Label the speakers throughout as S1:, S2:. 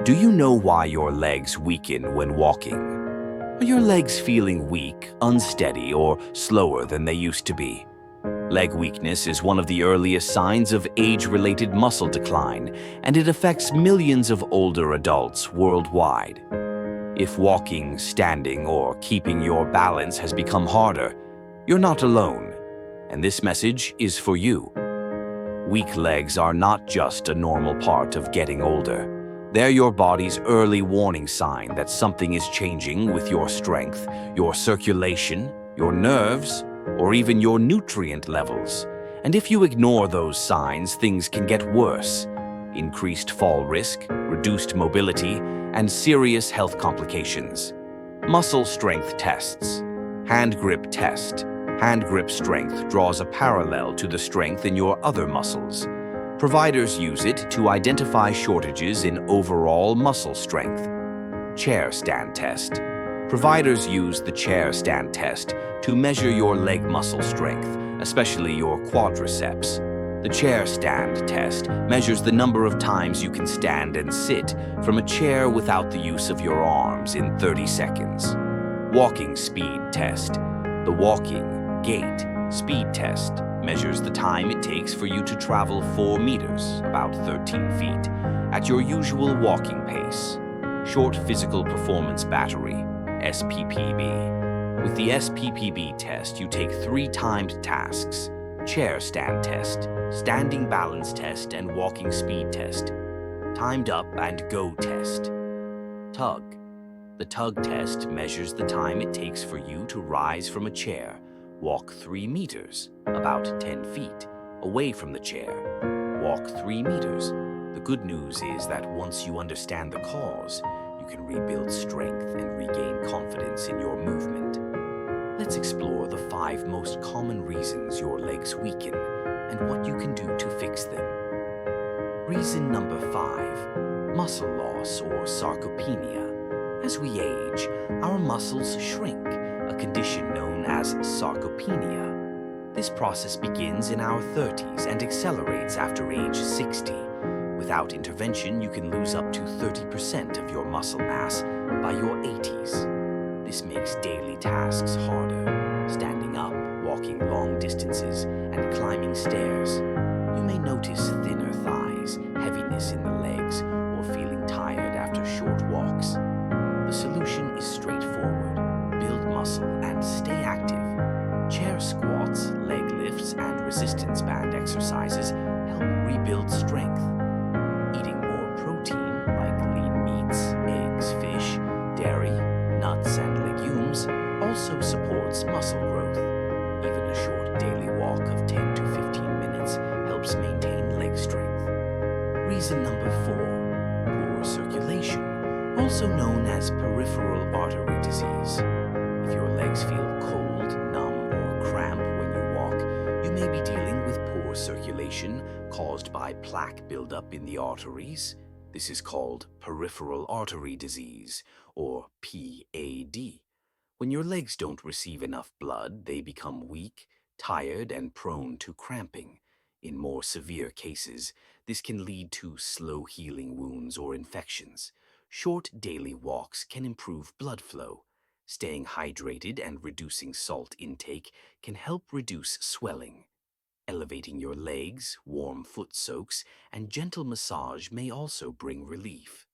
S1: Do you know why your legs weaken when walking? Are your legs feeling weak, unsteady, or slower than they used to be? Leg weakness is one of the earliest signs of age-related muscle decline, and it affects millions of older adults worldwide. If walking, standing, or keeping your balance has become harder, you're not alone, and this message is for you. Weak legs are not just a normal part of getting older. They're your body's early warning sign that something is changing with your strength, your circulation, your nerves, or even your nutrient levels. And if you ignore those signs, things can get worse. Increased fall risk, reduced mobility, and serious health complications. Muscle strength tests. Hand grip test. Hand grip strength draws a parallel to the strength in your other muscles. Providers use it to identify shortages in overall muscle strength. Chair stand test. Providers use the chair stand test to measure your leg muscle strength, especially your quadriceps. The chair stand test measures the number of times you can stand and sit from a chair without the use of your arms in 30 seconds. Walking speed test. The walking, gait, speed test measures the time it takes for you to travel 4 meters, about 13 feet, at your usual walking pace. Short Physical Performance Battery, SPPB. With the SPPB test, you take 3 timed tasks: chair stand test, standing balance test, and walking speed test. Timed up and go test. Tug. The tug test measures the time it takes for you to rise from a chair, walk 3 meters, about 10 feet, away from the chair, walk 3 meters. The good news is that once you understand the cause, you can rebuild strength and regain confidence in your movement. Let's explore the 5 most common reasons your legs weaken and what you can do to fix them. Reason number 5, muscle loss or sarcopenia. As we age, our muscles shrink, a condition known as sarcopenia. This process begins in our 30s and accelerates after age 60. Without intervention, you can lose up to 30% of your muscle mass by your 80s. This makes daily tasks harder, standing up, walking long distances, and climbing stairs. You may notice thinner thighs, heaviness in the legs, or feeling tired after short walks. The solution is straightforward. Build muscle and stay active. Chair squats, leg lifts, and resistance band exercises help rebuild strength. Eating more protein, like lean meats, eggs, fish, dairy, nuts, and legumes, also supports muscle growth. Even a short daily walk of 10 to 15 minutes helps maintain leg strength. Reason number 4, poor circulation, also known as peripheral artery disease. If your legs feel cold, numb, or cramp when you walk, you may be dealing with poor circulation caused by plaque buildup in the arteries. This is called peripheral artery disease, or PAD. When your legs don't receive enough blood, they become weak, tired, and prone to cramping. In more severe cases, this can lead to slow-healing wounds or infections. Short daily walks can improve blood flow. Staying hydrated and reducing salt intake can help reduce swelling. Elevating your legs, warm foot soaks, and gentle massage may also bring relief.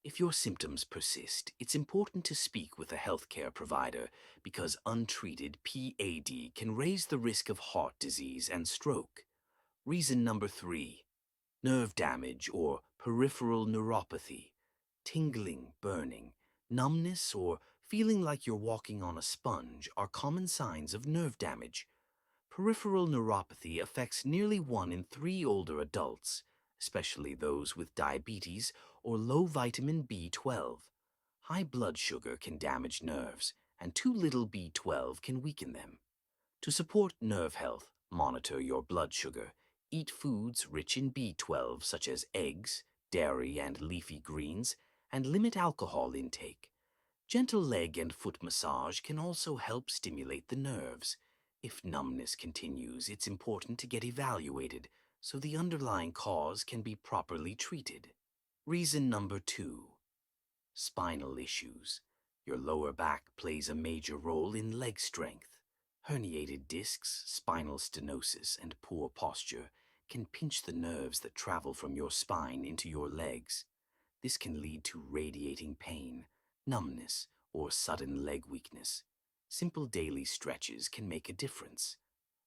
S1: If your symptoms persist, it's important to speak with a healthcare provider because untreated PAD can raise the risk of heart disease and stroke. Reason number 3, nerve damage or peripheral neuropathy. Tingling, burning, numbness, or feeling like you're walking on a sponge are common signs of nerve damage. Peripheral neuropathy affects nearly 1 in 3 older adults, especially those with diabetes or low vitamin B12. High blood sugar can damage nerves, and too little B12 can weaken them. To support nerve health, monitor your blood sugar. Eat foods rich in B12 such as eggs, dairy, and leafy greens, and limit alcohol intake. Gentle leg and foot massage can also help stimulate the nerves. If numbness continues, it's important to get evaluated so the underlying cause can be properly treated. Reason number 2, Spinal issues. Your lower back plays a major role in leg strength. Herniated discs, spinal stenosis, and poor posture can pinch the nerves that travel from your spine into your legs. This can lead to radiating pain, numbness, or sudden leg weakness. Simple daily stretches can make a difference.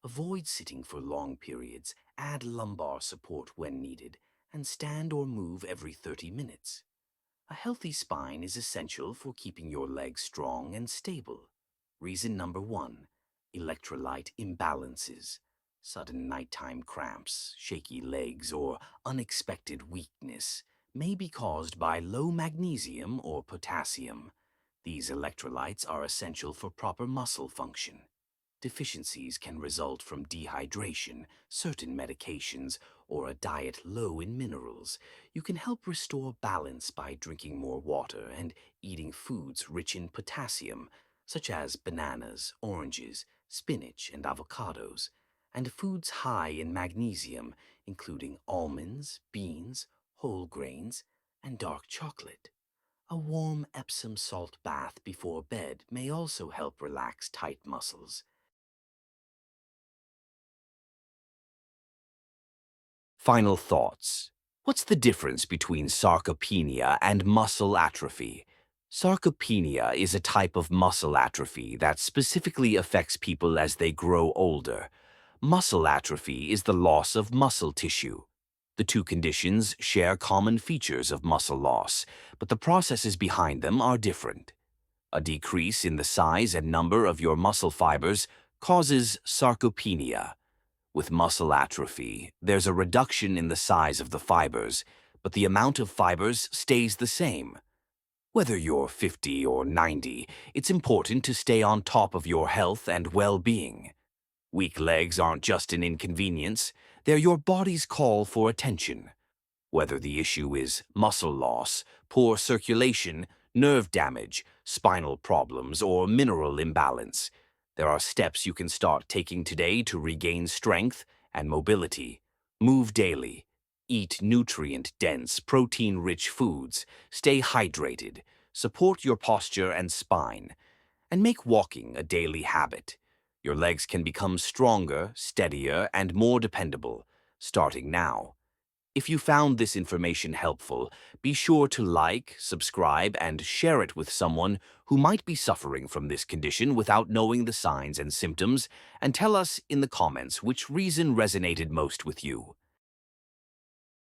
S1: Avoid sitting for long periods, add lumbar support when needed, and stand or move every 30 minutes. A healthy spine is essential for keeping your legs strong and stable. Reason number 1, electrolyte imbalances. Sudden nighttime cramps, shaky legs, or unexpected weakness may be caused by low magnesium or potassium. These electrolytes are essential for proper muscle function. Deficiencies can result from dehydration, certain medications, or a diet low in minerals. You can help restore balance by drinking more water and eating foods rich in potassium, such as bananas, oranges, spinach, and avocados, and foods high in magnesium, including almonds, beans, whole grains, and dark chocolate. A warm Epsom salt bath before bed may also help relax tight muscles. Final thoughts. What's the difference between sarcopenia and muscle atrophy? Sarcopenia is a type of muscle atrophy that specifically affects people as they grow older. Muscle atrophy is the loss of muscle tissue. The two conditions share common features of muscle loss, but the processes behind them are different. A decrease in the size and number of your muscle fibers causes sarcopenia. With muscle atrophy, there's a reduction in the size of the fibers, but the amount of fibers stays the same. Whether you're 50 or 90, it's important to stay on top of your health and well-being. Weak legs aren't just an inconvenience, they're your body's call for attention. Whether the issue is muscle loss, poor circulation, nerve damage, spinal problems, or mineral imbalance, there are steps you can start taking today to regain strength and mobility. Move daily. Eat nutrient-dense, protein-rich foods. Stay hydrated. Support your posture and spine. And make walking a daily habit. Your legs can become stronger, steadier, and more dependable, starting now. If you found this information helpful, be sure to like, subscribe, and share it with someone who might be suffering from this condition without knowing the signs and symptoms, and tell us in the comments which reason resonated most with you.